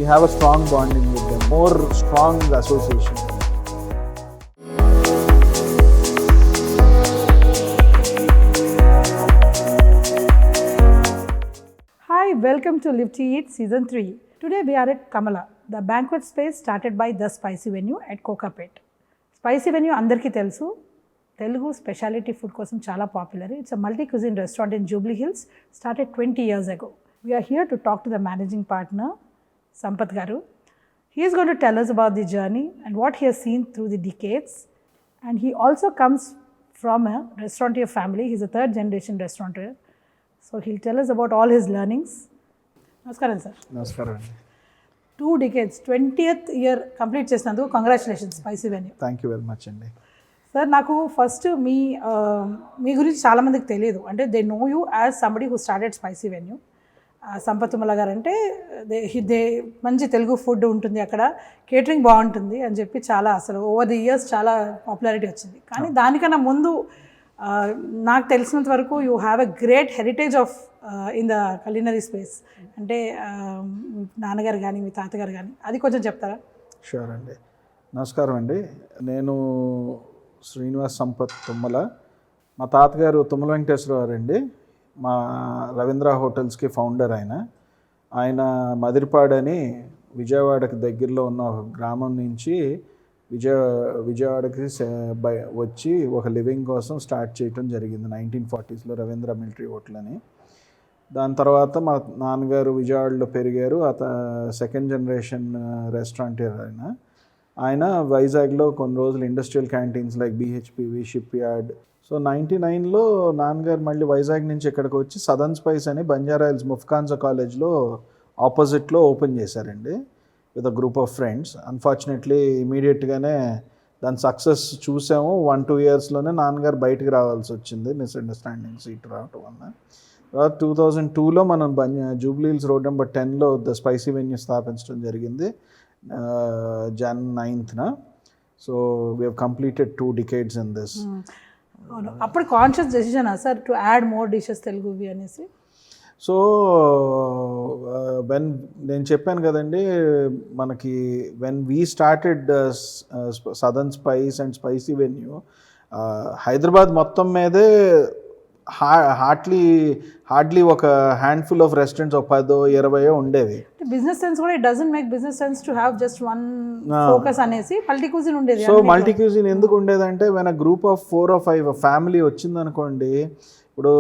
have a strong bonding with them, more strong association. Hi, welcome to Live to Eat Season 3. Today we are at Kamala, the banquet space started by The Spicy Venue at Kokapet. Spicy Venue andarki telusu. Telugu specialty food kosam chala popular. It's a multi-cuisine restaurant in Jubilee Hills, started 20 years ago. We are here to talk to the managing partner, Sampath Garu. He is going to tell us about the journey and what he has seen through the decades. And he also comes from a restaurateur family. He's a third generation restaurateur. So he'll tell us about all his learnings. Namaskaram, sir. Namaskaram. 2 decades, 20th year complete చేసినందుకు congratulations spicy venue. Thank you very much అండి. Sir, నాకు first మీ గురించి చాలామందికి తెలియదు. అంటే they know you as somebody who started spicy venue. Sampath Tummala గారు అంటే they మంచి తెలుగు ఫుడ్ ఉంటుంది అక్కడ, కేటరింగ్ బాగుంటుంది అని చెప్పి చాలా అసలు ఓవర్ ది ఇయర్స్ చాలా పాపులారిటీ వచ్చింది. కానీ దానికన్నా ముందు నాకు తెలిసినంత వరకు you have a great heritage of in the culinary space. అంటే నాన్నగారు కానీ మీ తాతగారు కానీ అది కొంచెం చెప్తారా? షూర్ అండి. నమస్కారం అండి. నేను శ్రీనివాస్ సంపత్ తుమ్మల. మా తాతగారు తుమ్మల వెంకటేశ్వరరావు అండి. మా రవీంద్ర హోటల్స్కి ఫౌండర్ ఆయన మదిరిపాడని విజయవాడకి దగ్గరలో ఉన్న ఒక గ్రామం నుంచి విజయవాడకి వచ్చి ఒక లివింగ్ కోసం స్టార్ట్ చేయటం జరిగింది 1940s రవీంద్ర మిలిటరీ హోటల్ అని. దాని తర్వాత మా నాన్నగారు విజయవాడలో పెరిగారు. సెకండ్ జనరేషన్ రెస్టారెంటర్ ఆయన వైజాగ్లో కొన్ని రోజులు industrial canteens like BHPV shipyard. So 99లో నాన్నగారు మళ్ళీ వైజాగ్ నుంచి ఇక్కడికి వచ్చి సదర్న్ స్పైస్ అని బంజారాహిల్స్ ముఫ్కాన్సా కాలేజ్లో ఆపోజిట్లో ఓపెన్ చేశారండి with a group of friends. Unfortunately ఇమీడియట్గానే దాని సక్సెస్ చూసాము. 1-2 ఇయర్స్లోనే నాన్నగారు బయటకు రావాల్సి వచ్చింది, మిస్అండర్స్టాండింగ్స్ ఇటు రావటం వల్ల. తర్వాత 2002లో మనం జూబ్లీ హిల్స్ రోడ్ నెంబర్ 10లో ద స్పైసీ వెన్యూ స్థాపించడం జరిగింది Jan 9th. So we have completed 2 decades in this. అవును, అప్పుడు conscious decision sir to add more dishes తెలుగువి అనేసి? సో నేను చెప్పాను కదండి మనకి when we started southern spice and spicy venue, Hyderabad మొత్తం మీదే హార్డ్లీ ఒక హ్యాండ్ఫుల్ ఆఫ్ రెస్టారెంట్స్, ఒక 10-20 ఉండేవి. బిజినెస్ సెన్స్ కూడా it doesn't make business sense to have just one focus అనేసి మల్టీ క్యూజిన్ ఉండేది. సో మల్టీ క్యూజిన్ ఎందుకు ఉండేదంటే when a group of 4 or 5 family వచ్చిందనుకోండి, ఇప్పుడు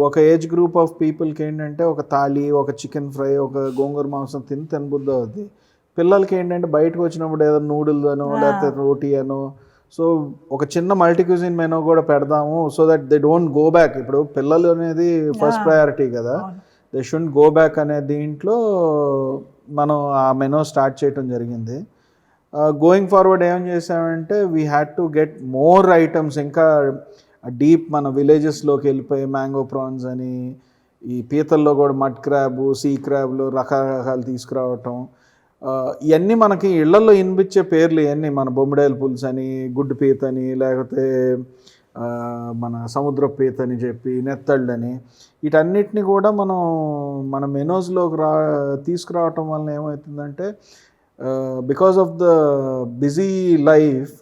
ఒక ఏజ్ గ్రూప్ ఆఫ్ పీపుల్కి ఏంటంటే ఒక థాలీ, ఒక చికెన్ ఫ్రై, ఒక గోంగూర మాంసం తినబుద్ధి అవుద్ది. పిల్లలకి ఏంటంటే బయటకు వచ్చినప్పుడు ఏదో నూడిల్స్ అనో లేకపోతే రోటీ అనో. సో ఒక చిన్న మల్టీ క్యూజిన్ మెనూ కూడా పెడదాము so that they don't go back. ఇప్పుడు పిల్లలు అనేది ఫస్ట్ ప్రయారిటీ కదా, దే షుడ్ గో బ్యాక్ అనే దీంట్లో మనం ఆ మెనూ స్టార్ట్ చేయడం జరిగింది. గోయింగ్ ఫార్వర్డ్ ఏం చేసామంటే we had to get more items, ఇంకా డీప్ మన విలేజెస్లోకి వెళ్ళిపోయి మ్యాంగో ప్రాన్స్ అని, ఈ పీతల్లో కూడా మడ్ క్రాబ్, సీ క్రాబ్లు రకరకాలు తీసుకురావటం. ఇవన్నీ మనకి ఇళ్లలో వినిపించే పేర్లు ఇవన్నీ, మన బొమ్మిడాయల పులుసు అని, గుడ్డు పీత అని, లేకపోతే మన సముద్ర పీత అని చెప్పి, నెత్తళ్ళని, వీటన్నిటిని కూడా మన మెనూస్లోకి తీసుకురావటం వలన ఏమవుతుందంటే because of the busy life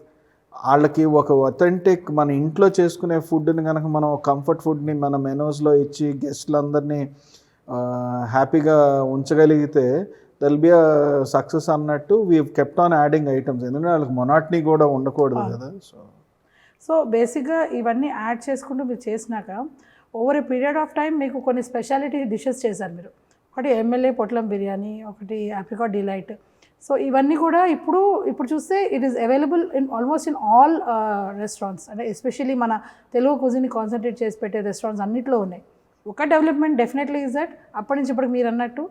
వాళ్ళకి ఒక అథెంటిక్ మన ఇంట్లో చేసుకునే ఫుడ్ని కనుక మనం కంఫర్ట్ ఫుడ్ని మన మెనూస్లో ఇచ్చి గెస్ట్లందరినీ హ్యాపీగా ఉంచగలిగితే దెల్ బి అ సక్సెస్ అన్నట్టు we kept on adding items. ఎందుకంటే వాళ్ళకి మొనాటనీ కూడా ఉండకూడదు కదా. సో బేసిక్గా ఇవన్నీ యాడ్ చేసుకుంటూ మీరు చేసినాక over a period of time మీకు కొన్ని స్పెషాలిటీ డిషెస్ చేశారు మీరు. ఒకటి MLA పొట్లం బిర్యానీ, ఒకటి ఆప్రికాట్ డిలైట్. సో ఇవన్నీ కూడా ఇప్పుడు చూస్తే it is available in almost in all restaurants. అంటే ఎస్పెషల్లీ మన తెలుగు కుజిన్ని కాన్సన్ట్రేట్ చేసి పెట్టే రెస్టారెంట్స్ అన్నింటిలో ఉన్నాయి. ఒక డెవలప్మెంట్ డెఫినెట్లీ ఈజ్ దట్ అప్పటి నుంచి ఇప్పటికి మీరు అన్నట్టు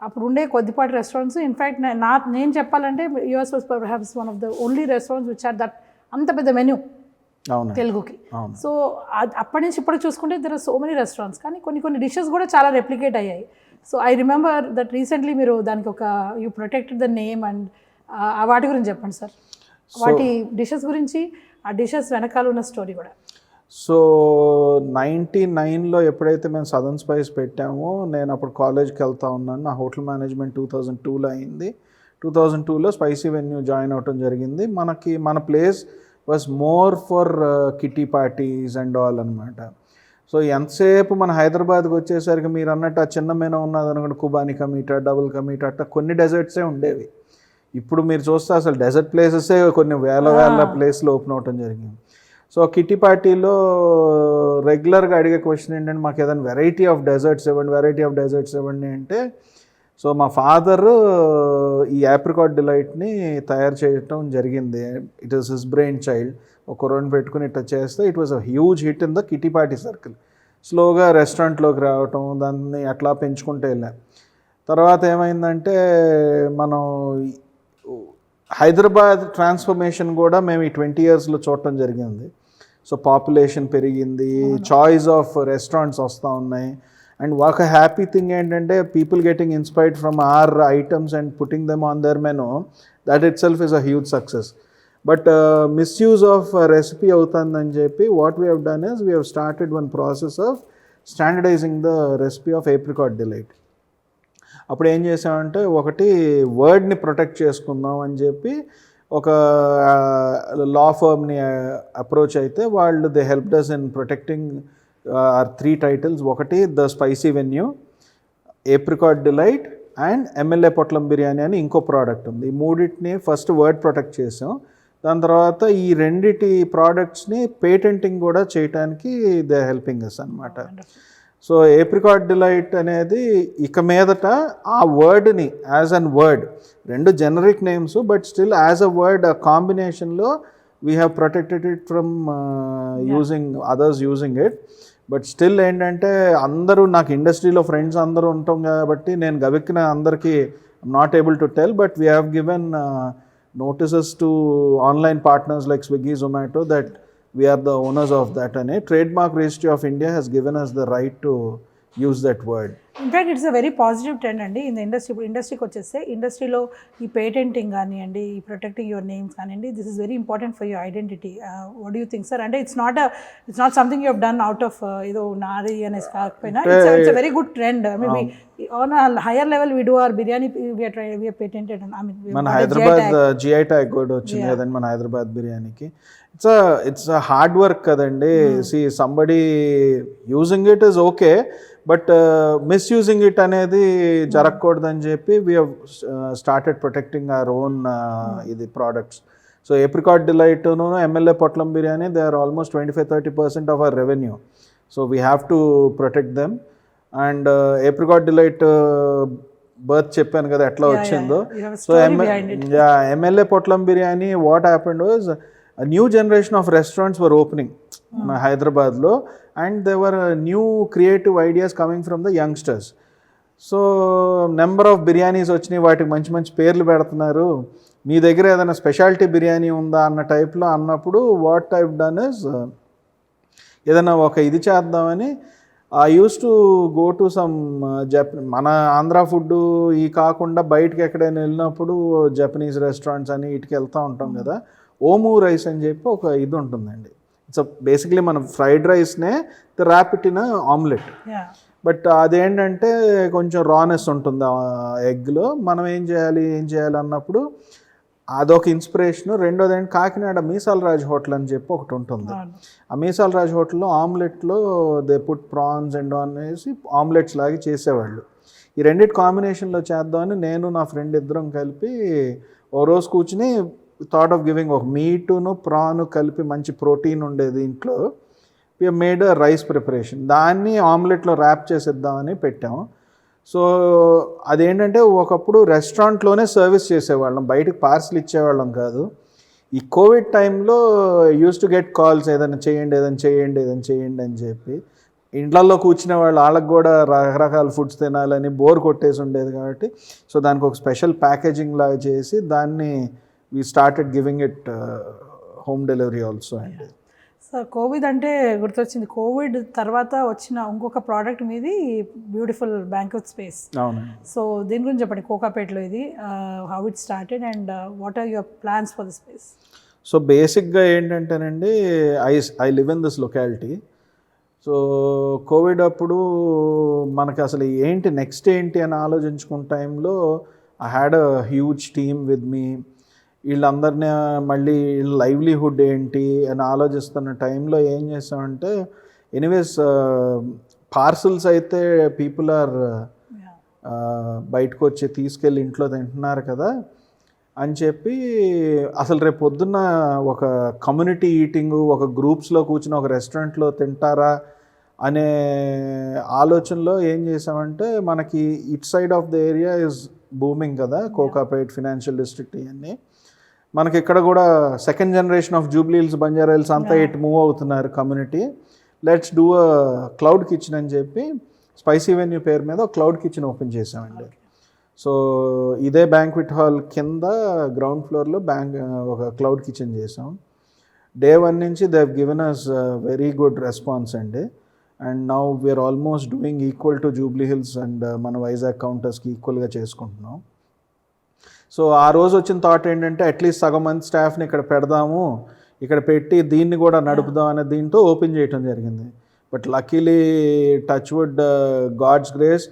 అప్పుడు ఉండే కొద్దిపాటి రెస్టారెంట్స్, ఇన్ఫ్యాక్ట్ నేను చెప్పాలంటే US was perhaps one of the only restaurants which are that అంత పెద్ద మెన్యూ తెలుగుకి. సో అప్పటి నుంచి ఇప్పటికి చూసుకుంటే there are so many restaurants, కానీ కొన్ని డిషెస్ కూడా చాలా రెప్లికేట్ అయ్యాయి. So I remember that recently మీరు దానికి ఒక you protected the name and వాటి గురించి చెప్పండి సార్. వాటి డిషెస్ గురించి, ఆ డిషెస్ వెనకాల ఉన్న స్టోరీ కూడా. సో 99లో ఎప్పుడైతే మేము సదర్న్ స్పైస్ పెట్టామో నేను అప్పుడు కాలేజ్కి వెళ్తా ఉన్నాను. నా హోటల్ మేనేజ్మెంట్ 2002లో అయింది. 2002లో స్పైసీ వెన్యూ జాయిన్ అవ్వటం జరిగింది. మన place was more for kitty parties and all అనమాట. సో ఎంతసేపు మన హైదరాబాద్కి వచ్చేసరికి మీరు అన్నట్టు ఆ చిన్న మెనూ ఉన్నది అనుకోండి, కుబాని కమీటా, డబుల్ కమీటా, అట్లా కొన్ని డెజర్ట్సే ఉండేవి. ఇప్పుడు మీరు చూస్తే అసలు డెజర్ట్ ప్లేసెసే కొన్ని వేల ప్లేస్లు ఓపెన్ అవ్వటం జరిగింది. సో కిటీ పార్టీలో రెగ్యులర్గా అడిగే క్వశ్చన్ ఏంటంటే మాకు ఏదైనా వెరైటీ ఆఫ్ డెజర్ట్స్ ఇవ్వండి అంటే, సో మా ఫాదర్ ఈ యాప్రికాట్ డిలైట్ని తయారు చేయటం జరిగింది. It is his brain child. ఒక రెండు పెట్టుకుని ఇట్లా చేస్తే it was a huge hit in the kitty party circle. స్లోగా రెస్టారెంట్లోకి రావటం, దాన్ని అట్లా పెంచుకుంటూ వెళ్ళాం. తర్వాత ఏమైందంటే మనం హైదరాబాద్ ట్రాన్స్ఫర్మేషన్ కూడా మేము ఈ 20 yearsలో చూడటం జరిగింది. సో పాపులేషన్ పెరిగింది, చాయిస్ ఆఫ్ రెస్టారెంట్స్ వస్తూ ఉన్నాయి. అండ్ ఒక హ్యాపీ థింగ్ ఏంటంటే people getting inspired from our items and putting them on their menu, that itself is a huge success. But misuse of recipe అవుతుందని చెప్పి what we have done is we have started one process of standardising the recipe of apricot delight. అప్పుడు ఏం చేసామంటే ఒకటి వర్డ్ని protect చేసుకుందాం అని చెప్పి ఒక లా ఫర్మ్ని అప్రోచ్ అయితే వాళ్ళు they helped us in protecting our 3 titles. ఒకటి the spicy venue, apricot delight and MLA Potlam biryani అని ఇంకో ప్రోడక్ట్ ఉంది. ఈ మూడింటిని ఫస్ట్ వర్డ్ ప్రొటెక్ట్ చేసాం. దాని తర్వాత ఈ రెండిటి ప్రోడక్ట్స్ని పేటెంటింగ్ కూడా చేయడానికి దే హెల్పింగ్ అస్ అనమాట. సో ఏప్రికాట్ డిలైట్ అనేది ఇక మీదట ఆ వర్డ్ని యాజ్ అన్ వర్డ్, రెండు generic names but still as a word ఆ కాంబినేషన్లో we have protected it from using others using it. But still ఏంటంటే అందరూ నాకు ఇండస్ట్రీలో ఫ్రెండ్స్ అందరూ ఉంటాం కాబట్టి నేను గబెక్కిన అందరికీ not able to tell, but we have given notices to online partners like Swiggy, Zomato that we are the owners of that, and Trademark Registry of India has given us the right to use that word. In fact it's a very positive trend అండి in the industry. ఇప్పుడు ఇండస్ట్రీకి వచ్చేస్తే ఇండస్ట్రీలో ఈ patenting కానివ్వండి, ఈ protecting your names కానివ్వండి, this is very important for your identity. What do you think sir? అంటే it's not something you have done out of ఏదో నాది అనేసి కాకపోయినా it's a very good trend. Maybe on a higher level we do our biryani we are patented. మన Hyderabad GI tag కూడా వచ్చింది కదండి మన హైదరాబాద్ బిర్యానీకి. ఇట్స్ అ హార్డ్ వర్క్ కదండి. See somebody using it is okay, but misusing it అనేది జరగకూడదని చెప్పి we have started protecting our own ఇది ప్రోడక్ట్స్. సో ఏప్రికాట్ డిలైట్ను MLA Potlam biryani they are almost 25-30% of our revenue. So we have to protect them. And apricot delight birth చెప్పాను కదా ఎట్లా వచ్చిందో. So MLA Potlam biryani what happened was a new generation of restaurants were opening in Hyderabad lo, and there were new creative ideas coming from the youngsters. So number of biryanis వచ్చి వాటికి మంచి మంచి పేర్లు పెడుతున్నారు. మీ దగ్గర ఏదైనా స్పెషాలిటీ బిర్యానీ ఉందా అన్న టైప్లో అన్నప్పుడు వాట్ ఐవ్ డన్ ఇస్ ఏదైనా ఒక ఇది చేద్దామని I use to go to some మన ఆంధ్ర ఫుడ్ ఈ కాకుండా బయటకి ఎక్కడైనా వెళ్ళినప్పుడు జపనీస్ రెస్టారెంట్స్ అని ఇటుకి వెళ్తూ ఉంటాం కదా. ఓము రైస్ అని చెప్పి ఒక ఇది ఉంటుందండి. ఇట్స్ బేసిక్లీ మనం ఫ్రైడ్ రైస్నే wrap it in omelette. But అదేంటంటే కొంచెం రానెస్ ఉంటుంది ఎగ్లో. మనం ఏం చేయాలి అన్నప్పుడు అదొక ఇన్స్పిరేషను. రెండోది ఏంటి, కాకినాడ మీసాల రాజ్ హోటల్ అని చెప్పి ఒకటి ఉంటుంది. ఆ మీసాల రాజ్ హోటల్లో ఆమ్లెట్లో దే పుట్ ప్రాన్స్ అండ్ అనేసి ఆమ్లెట్స్ లాగా చేసేవాళ్ళు. ఈ రెండింటి కాంబినేషన్లో చేద్దామని నేను నా ఫ్రెండ్ ఇద్దరం కలిపి ఓ రోజు కూర్చుని థాట్ ఆఫ్ గివింగ్ ఒక మీటును ప్రాను కలిపి మంచి ప్రోటీన్ ఉండేది ఇంట్లో. We made a rice preparation, దాన్ని ఆమ్లెట్లో ర్యాప్ చేసేద్దామని పెట్టాము. సో అదేంటంటే ఒకప్పుడు రెస్టారెంట్లోనే సర్వీస్ చేసేవాళ్ళం, బయటకు పార్సిల్ ఇచ్చేవాళ్ళం కాదు. ఈ కోవిడ్ టైంలో యూస్ టు గెట్ కాల్స్ ఏదైనా చేయండి అని చెప్పి. ఇంట్లల్లో కూర్చునే వాళ్ళు వాళ్ళకి కూడా రకరకాల ఫుడ్స్ తినాలని బోర్ కొట్టేసి ఉండేది కాబట్టి సో దానికి ఒక స్పెషల్ ప్యాకేజింగ్ లాగా చేసి దాన్ని we started giving it home delivery also. And so Covid అంటే గుర్తొచ్చింది, కోవిడ్ తర్వాత వచ్చిన ఇంకొక ప్రోడక్ట్ మీది బ్యూటిఫుల్ బ్యాంక్వెట్ స్పేస్. సో దీని గురించి చెప్పండి, కోకాపేటలో ఇది how it started and what are your plans for the space? So బేసిక్గా ఏంటంటేనండి, I live in this locality. So covid అప్పుడు మనకి అసలు ఏంటి నెక్స్ట్ ఏంటి అని ఆలోచించుకున్న టైంలో I had a huge team with me. వీళ్ళందరినీ మళ్ళీ లైవ్లీహుడ్ ఏంటి అని ఆలోచిస్తున్న టైంలో ఏం చేసామంటే, ఎనీవేస్ పార్సల్స్ అయితే పీపుల్ ఆర్ బయటకు వచ్చి తీసుకెళ్ళి ఇంట్లో తింటున్నారు కదా అని చెప్పి, అసలు రేపు పొద్దున్న ఒక కమ్యూనిటీ ఈటింగ్, ఒక గ్రూప్స్లో కూర్చుని ఒక రెస్టారెంట్లో తింటారా అనే ఆలోచనలో ఏం చేసామంటే, మనకి it side of the area is booming కదా, కోకాపేట్, ఫినాన్షియల్ డిస్ట్రిక్ట్ ఇవన్నీ. మనకి ఇక్కడ కూడా second generation of Jubilee Hills, Banjara Hills అంతా ఇటు మూవ్ అవుతున్నారు community. Let's do a cloud kitchen అని చెప్పి స్పైసీ వెన్యూ పేరు మీద ఒక క్లౌడ్ కిచెన్ ఓపెన్ చేసామండి. సో ఇదే బ్యాంక్వెట్ హాల్ కింద గ్రౌండ్ ఫ్లోర్లో ఒక క్లౌడ్ కిచెన్ చేసాం. డే 1 నుంచి they have given us very good response అండి. And now we're almost doing equal to Jubilee Hills and మన వైజాగ్ కౌంటర్స్కి ఈక్వల్గా చేసుకుంటున్నాం. సో ఆ రోజు వచ్చిన థాట్ ఏంటంటే, అట్లీస్ట్ సగం మంది స్టాఫ్ని ఇక్కడ పెడదాము, ఇక్కడ పెట్టి దీన్ని కూడా నడుపుదాం అనే దీంతో ఓపెన్ చేయటం జరిగింది. But luckily touch wood, God's grace,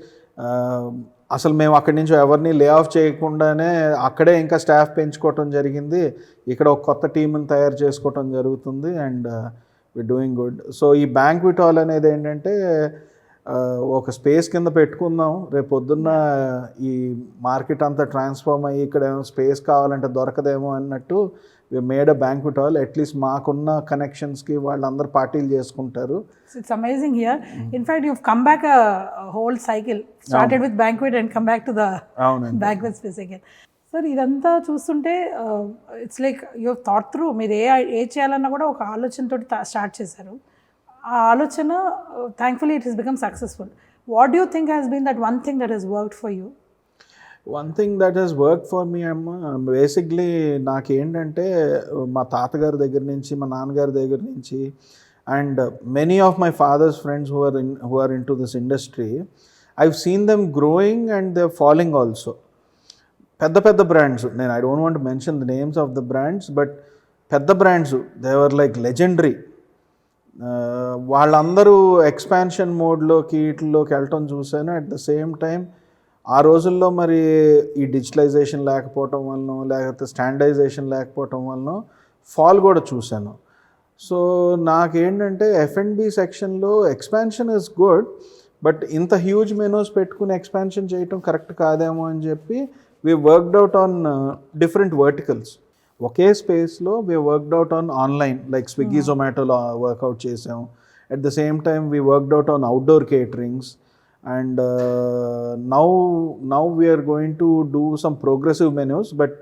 అసలు మేము అక్కడి నుంచి ఎవరిని లే ఆఫ్ చేయకుండానే అక్కడే ఇంకా స్టాఫ్ పెంచుకోవటం జరిగింది. ఇక్కడ ఒక కొత్త టీంని తయారు చేసుకోవటం జరుగుతుంది. And we doing good. So ఈ బ్యాంక్వెట్ హాల్ అనేది ఏంటంటే, ఒక స్పేస్ కింద పెట్టుకుందాం, రేపు పొద్దున్న ఈ మార్కెట్ అంతా ట్రాన్స్ఫార్మ్ అయ్యి ఇక్కడ ఏమో స్పేస్ కావాలంటే దొరకదేమో అన్నట్టు we made a banquet hall. At least మాకున్న కనెక్షన్స్కి వాళ్ళందరూ పార్టీలు చేసుకుంటారు. It's amazing here. In fact you come back whole cycle, started with banquet and come back to the banquet space again. Sir ఇదంతా చూస్తుంటే it's like you have thought through. మీరు ఏ చేయాలన్నా కూడా ఒక ఆలోచనతో స్టార్ట్ చేశారు. ఆ ఆలోచన thankfully it has become successful. What do you think has been that one thing that has worked for you? One thing that has work for me అమ్మ, బేసిక్లీ నాకేంటంటే, మా తాతగారి దగ్గర నుంచి, మా నాన్నగారి దగ్గర నుంచి, and many of my father's friends who are in to this industry, I've seen them growing and they following also. పెద్ద పెద్ద బ్రాండ్స్, నేను I don't want mention the names of the brands, but పెద్ద brands, they were like legendary. వాళ్ళందరూ expansion మోడ్లోకి వీటిల్లోకి వెళ్ళటం చూశాను. At the same time ఆ రోజుల్లో మరి ఈ డిజిటలైజేషన్ లేకపోవటం వలన, లేకపోతే స్టాండర్డైజేషన్ లేకపోవటం వలన ఫాల్ కూడా చూశాను. సో నాకేంటంటే, F&B సెక్షన్లో ఎక్స్పాన్షన్ ఇస్ గుడ్, బట్ ఇంత హ్యూజ్ మెనూస్ పెట్టుకుని ఎక్స్పాన్షన్ చేయటం కరెక్ట్ కాదేమో అని చెప్పి we worked out on different verticals. ఒకే స్పేస్లో we worked out on online, like Swiggy, జొమాటోలో వర్కౌట్ చేసాం. At the same time we worked out on outdoor caterings. And now we are going to do some progressive menus, but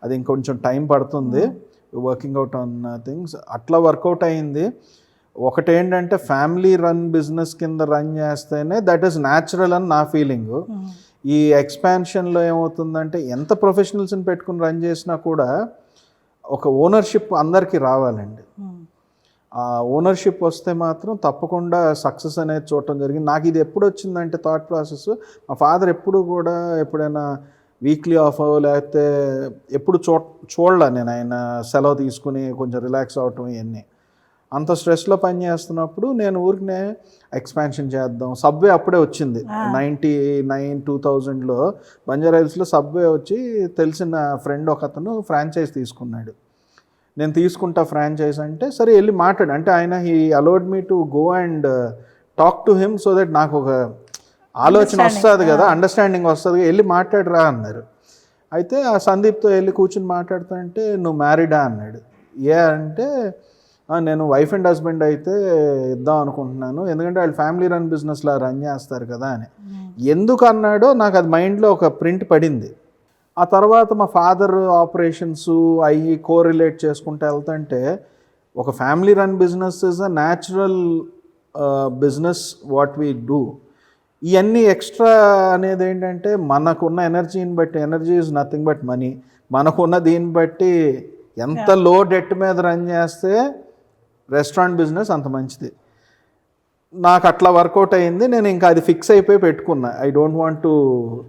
అది ఇంకొంచెం time పడుతుంది. Working out on things అట్లా work out అయింది. ఒకటేంటంటే, family run business కింద run చేస్తేనే that is natural అని నా ఫీలింగ్. ఈ ఎక్స్పాన్షన్లో ఏమవుతుందంటే, ఎంత ప్రొఫెషనల్స్ని పెట్టుకుని రన్ చేసినా కూడా ఒక ఓనర్షిప్ అందరికీ రావాలండి. ఆ ఓనర్షిప్ వస్తే మాత్రం తప్పకుండా సక్సెస్ అనేది చూడటం జరిగింది. నాకు ఇది ఎప్పుడు వచ్చిందంటే థాట్ ప్రాసెస్, మా ఫాదర్ ఎప్పుడు కూడా ఎప్పుడైనా వీక్లీ ఆఫ్ లేకపోతే ఎప్పుడు చూడలే నేను ఆయన సెలవు తీసుకుని కొంచెం రిలాక్స్ అవటం ఇవన్నీ. అంత స్ట్రెస్లో పని చేస్తున్నప్పుడు నేను ఊరికనే ఎక్స్పాన్షన్ చేద్దాం. సబ్వే అప్పుడే వచ్చింది 99-2000లో బంజారా హిల్స్లో సబ్వే వచ్చి, తెలిసిన ఫ్రెండ్ ఒక అతను ఫ్రాంచైజ్ తీసుకున్నాడు. నేను తీసుకుంటా ఫ్రాంచైజ్ అంటే, సరే వెళ్ళి మాట్లాడు అంటే, ఆయన he allowed me to go and talk to him so that నాకు ఒక ఆలోచన వస్తుంది కదా, అండర్స్టాండింగ్ వస్తుంది, వెళ్ళి మాట్లాడరా అన్నారు. అయితే ఆ సందీప్తో వెళ్ళి కూర్చుని మాట్లాడుతుంటే, నువ్వు మ్యారీడా అన్నాడు. ఏ అంటే, నేను వైఫ్ అండ్ హస్బెండ్ అయితే ఇద్దాం అనుకుంటున్నాను, ఎందుకంటే వాళ్ళు ఫ్యామిలీ రన్ బిజినెస్లా రన్ చేస్తారు కదా అని. ఎందుకు అన్నాడో నాకు అది మైండ్లో ఒక ప్రింట్ పడింది. ఆ తర్వాత మా ఫాదర్ ఆపరేషన్స్ అవి కోరిలేట్ చేసుకుంటూ వెళ్తుంటే, ఒక family run business is a natural business what we do. ఇవన్నీ ఎక్స్ట్రా అనేది ఏంటంటే, మనకున్న ఎనర్జీని బట్టి, energy is nothing but money, మనకున్న దీన్ని బట్టి ఎంత లో డెట్ మీద రన్ చేస్తే రెస్టారెంట్ బిజినెస్ అంత మంచిది. నాకు అట్లా వర్కౌట్ అయింది. నేను ఇంకా అది ఫిక్స్ అయిపోయి పెట్టుకున్నా. I don't want to.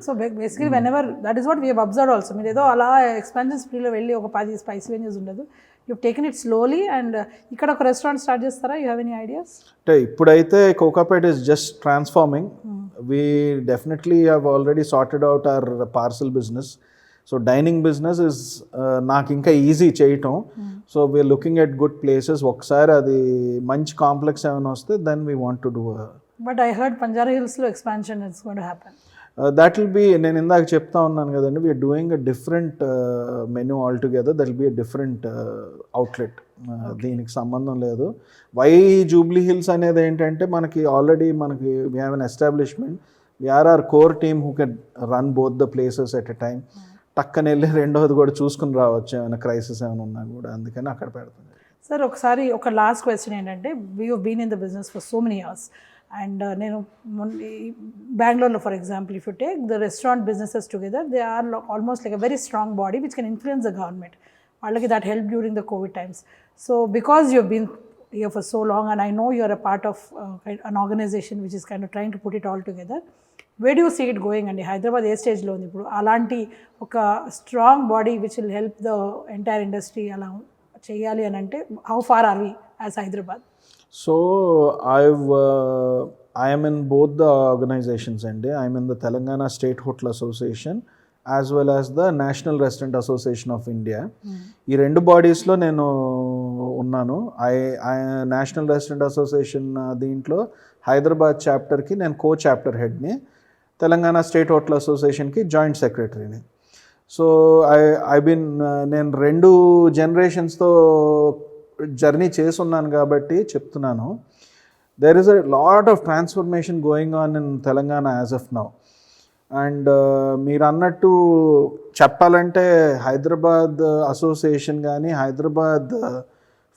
So basically whenever that is what we have observe also. మీరు ఏదో అలా ఎక్స్పాన్షన్ స్ప్రీలో వెళ్ళి ఒక 10 స్పైసీ వెన్యూస్ ఉండదు. you've taken it slowly and ఇక్కడ ఒక రెస్టారెంట్ స్టార్ట్ చేస్తారా? You have any ideas? అంటే ఇప్పుడైతే Kokapet is just transforming. We definitely have already sorted out our parcel business. So dining business is నాకు ఇంకా ఈజీ చేయటం. So we're looking at good places. ఒకసారి అది మంచి కాంప్లెక్స్ ఏమైనా వస్తే then we want to do. But I heard Banjara హిల్స్లో expansion it's going to happen. That will be, నేను ఇందాక చెప్తా ఉన్నాను కదండి, we are doing a different menu all together. That will be a different outlet. దీనికి సంబంధం లేదు. వై జూబ్లీ హిల్స్ అనేది ఏంటంటే మనకి already we have an establishment. We are our core team who can run both the places at a time. టక్కన వెళ్ళి రెండోది కూడా చూసుకుని రావచ్చు ఏమైనా క్రైసిస్ ఏమైనా ఉన్నా కూడా, అందుకని అక్కడ పెడుతుంది. సార్ ఒకసారి ఒక లాస్ట్ క్వశ్చన్ ఏంటంటే, we have been in the business for so many years and నేను బెంగళూరులో for example if you take the restaurant businesses together, they are almost like a very strong body which can influence the government. వాళ్ళకి that help during the covid times. So because you have been here for so long and I know you are a part of an organization which is kind of trying to put it all together. Where do you see it going? And Hyderabad ఏ స్టేజ్లో ఉంది ఇప్పుడు? అలాంటి ఒక strong body which will help the entire industry అలా చేయాలి అని అంటే how far are we as Hyderabad? So I am in both the organizations అండి. I am in the Telangana State Hotel Association as well as the National Restaurant Association of India. ఈ రెండు బాడీస్లో నేను ఉన్నాను. National restaurant association దీంట్లో హైదరాబాద్ చాప్టర్కి నేను co chapter హెడ్ని, Telangana state hotel అసోసియేషన్కి జాయింట్ సెక్రటరీని. సో నేను రెండు జనరేషన్స్తో జర్నీ చేసున్నాను కాబట్టి చెప్తున్నాను. There is a lot of transformation going on in Telangana as of now. And మీరు అన్నట్టు చెప్పాలంటే హైదరాబాద్ అసోసియేషన్ కానీ Hyderabad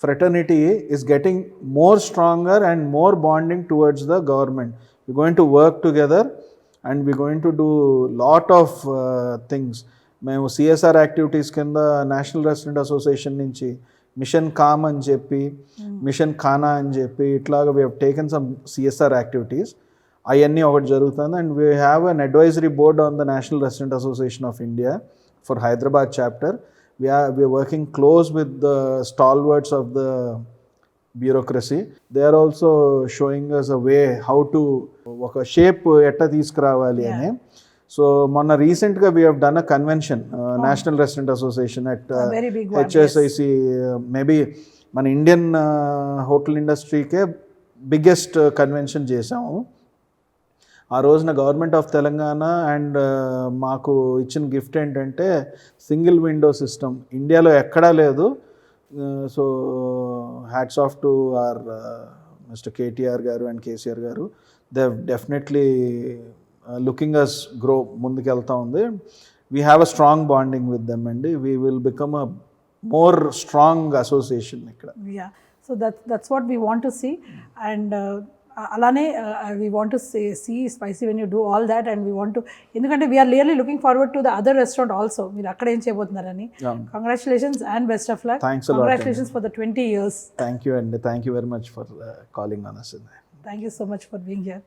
fraternity is getting more stronger and more bonding towards the government. We're going to work together and we're going to do lot of things. మేము CSR activities కింద national restaurant association నుంచి machine com అని చెప్పి, machine ఖానా అని చెప్పి ఇట్లాగా we have taken some CSR activities. అవన్నీ ఒకటి జరుగుతుంది. And we have an advisory board on the national restaurant association of India for Hyderabad chapter. We are working close with the stalwarts of the bureaucracy. They are also showing us a way how to oka shape etta తీసుకురావాలి అని. So మొన్న రీసెంట్గా we have done a convention, National Restaurant Association at HSIC. Maybe మన Indian hotel ఇండస్ట్రీకే biggest convention చేసాము. ఆ రోజున government of Telangana and మాకు ఇచ్చిన గిఫ్ట్ ఏంటంటే సింగిల్ విండో సిస్టమ్. ఇండియాలో ఎక్కడా లేదు. So hats off to our Mr KTR garu and KCR garu. They definitely looking us grow, ముందుకెళ్తా ఉంది. We have a strong bonding with them అండి. We will become a more strong association ఇక్కడ. Yeah, so that's what we want to see. And అలానే we want to see spicy when you do all that. And we want to, ఎందుకంటే we're really looking forward to the other restaurant also. మీరు అక్కడ ఏం చేయబోతున్నారని. Congratulations and best of luck. Congratulations for the 20 years. Thank you అండి. Thank you very much for calling on us. Thank you so much for being here.